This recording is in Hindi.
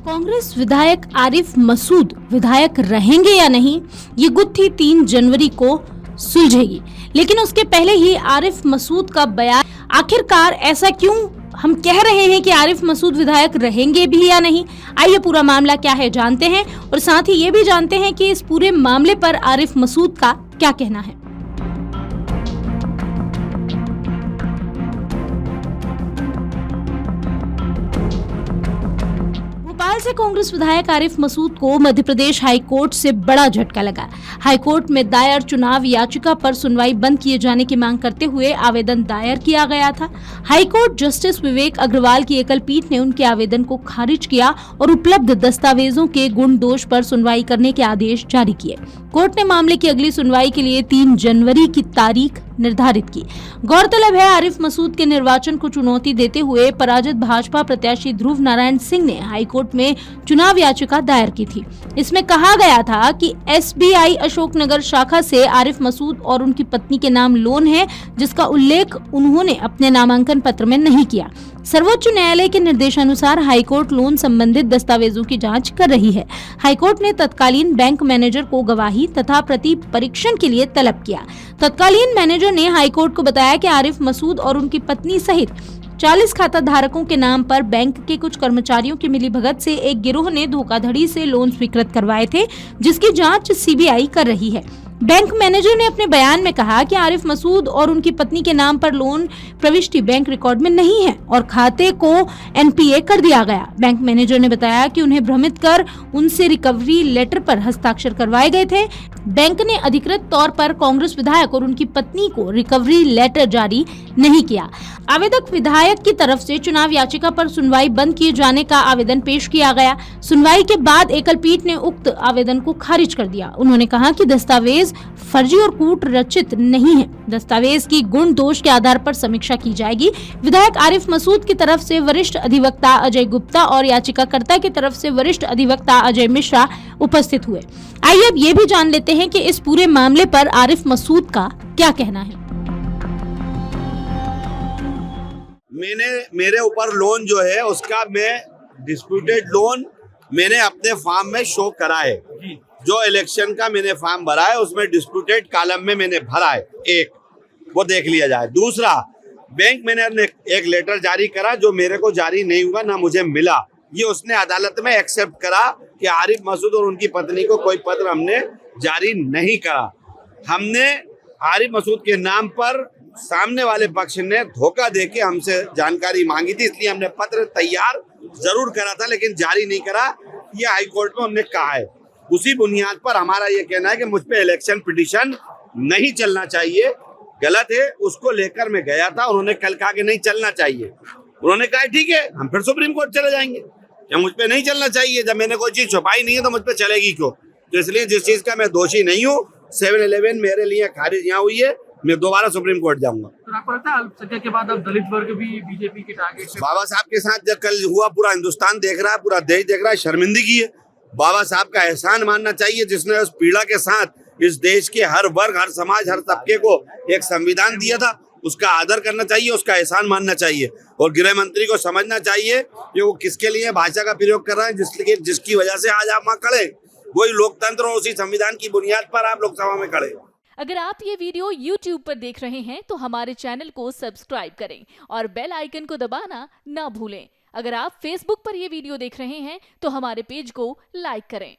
कांग्रेस विधायक आरिफ मसूद विधायक रहेंगे या नहीं, ये गुत्थी 3 जनवरी को सुलझेगी। लेकिन उसके पहले ही आरिफ मसूद का बयान, आखिरकार ऐसा क्यों हम कह रहे हैं कि आरिफ मसूद विधायक रहेंगे भी या नहीं। आइए पूरा मामला क्या है जानते हैं और साथ ही ये भी जानते हैं कि इस पूरे मामले पर आरिफ मसूद का क्या कहना है। भोपाल से कांग्रेस विधायक आरिफ मसूद को मध्य प्रदेश हाई कोर्ट से बड़ा झटका लगा। हाई कोर्ट में दायर चुनाव याचिका पर सुनवाई बंद किए जाने की मांग करते हुए आवेदन दायर किया गया था। हाई कोर्ट जस्टिस विवेक अग्रवाल की एकल पीठ ने उनके आवेदन को खारिज किया और उपलब्ध दस्तावेजों के गुण दोष पर सुनवाई करने के आदेश जारी किए। कोर्ट ने मामले की अगली सुनवाई के लिए 3 जनवरी की तारीख निर्धारित की। गौरतलब है, आरिफ मसूद के निर्वाचन को चुनौती देते हुए पराजित भाजपा प्रत्याशी ध्रुव नारायण सिंह ने हाईकोर्ट में चुनाव याचिका दायर की थी। इसमें कहा गया था कि SBI अशोकनगर शाखा से आरिफ मसूद और उनकी पत्नी के नाम लोन है, जिसका उल्लेख उन्होंने अपने नामांकन पत्र में नहीं किया। सर्वोच्च न्यायालय के निर्देशानुसार हाईकोर्ट लोन संबंधित दस्तावेजों की जांच कर रही है। हाईकोर्ट ने तत्कालीन बैंक मैनेजर को गवाही तथा प्रति परीक्षण के लिए तलब किया। तत्कालीन मैनेजर ने हाईकोर्ट को बताया कि आरिफ मसूद और उनकी पत्नी सहित 40 खाता धारकों के नाम पर बैंक के कुछ कर्मचारियों की मिलीभगत से एक गिरोह ने धोखाधड़ी से लोन स्वीकृत करवाए थे, जिसकी जांच CBI कर रही है। बैंक मैनेजर ने अपने बयान में कहा कि आरिफ मसूद और उनकी पत्नी के नाम पर लोन प्रविष्टि बैंक रिकॉर्ड में नहीं है और खाते को NPA कर दिया गया। बैंक मैनेजर ने बताया कि उन्हें भ्रमित कर उनसे रिकवरी लेटर पर हस्ताक्षर करवाए गए थे। बैंक ने अधिकृत तौर पर कांग्रेस विधायक और उनकी पत्नी को रिकवरी लेटर जारी नहीं किया। आवेदक विधायक की तरफ से चुनाव याचिका पर सुनवाई बंद किए जाने का आवेदन पेश किया गया। सुनवाई के बाद एकल पीठ ने उक्त आवेदन को खारिज कर दिया। उन्होंने कहा कि दस्तावेज फर्जी और कूट रचित नहीं है। दस्तावेज की गुण दोष के आधार पर समीक्षा की जाएगी। विधायक आरिफ मसूद की तरफ से वरिष्ठ अधिवक्ता अजय गुप्ता और याचिकाकर्ता की तरफ से वरिष्ठ अधिवक्ता अजय मिश्रा उपस्थित हुए। आइए अब ये भी जान लेते हैं कि इस पूरे मामले पर आरिफ मसूद का क्या कहना है। मेरे ऊपर लोन जो है उसका मैं डिस्प्यूटेड लोन मैंने अपने फॉर्म में शो करा है। जो इलेक्शन का मैंने फॉर्म भरा है उसमें डिस्प्यूटेड कॉलम में मैंने भरा है, एक वो देख लिया जाए। दूसरा, बैंक मैनेजर ने एक लेटर जारी करा जो मेरे को जारी नहीं हुआ, ना मुझे मिला। ये उसने अदालत में एक्सेप्ट करा कि आरिफ मसूद और उनकी पत्नी को कोई पत्र हमने जारी नहीं करा। हमने आरिफ मसूद के नाम पर सामने वाले पक्ष ने धोखा देके हमसे जानकारी मांगी थी, इसलिए हमने पत्र तैयार जरूर करा था लेकिन जारी नहीं करा। ये हाई कोर्ट में हमने कहा है। उसी बुनियाद पर हमारा ये कहना है कि मुझ पे इलेक्शन पिटीशन नहीं चलना चाहिए, गलत है। उसको लेकर मैं गया था, उन्होंने कल कहा कि नहीं चलना चाहिए। उन्होंने कहा ठीक है, हम फिर सुप्रीम कोर्ट चले जाएंगे। क्या मुझ पे नहीं चलना चाहिए? जब मैंने कोई चीज छुपाई नहीं है तो मुझ पे चलेगी क्यों? तो इसलिए जिस चीज का मैं दोषी नहीं हूँ, 7-11 मेरे लिए खारिज यहाँ हुई है, मैं दोबारा सुप्रीम कोर्ट जाऊंगा। तो आपको लगता है अल्पसंख्यक के बाद अब दलित वर्ग भी बीजेपी के टारगेट है? बाबा साहब के साथ जब कल हुआ, पूरा हिंदुस्तान देख रहा है, पूरा देश देख रहा है, शर्मिंदगी है। बाबा साहब का एहसान मानना चाहिए जिसने उस पीड़ा के साथ इस देश के हर वर्ग, हर समाज, हर तबके को एक संविधान दिया था। उसका आदर करना चाहिए, उसका एहसान मानना चाहिए और गृह मंत्री को समझना चाहिए कि वो किसके लिए भाषा का प्रयोग कर रहे हैं, जिसकी वजह से आज आप वहाँ खड़े। वही लोकतंत्र और उसी संविधान की बुनियाद पर आप लोकसभा में खड़े। अगर आप ये वीडियो YouTube पर देख रहे हैं तो हमारे चैनल को सब्सक्राइब करें और बेल आइकन को दबाना ना भूलें। अगर आप Facebook पर ये वीडियो देख रहे हैं तो हमारे पेज को लाइक करें।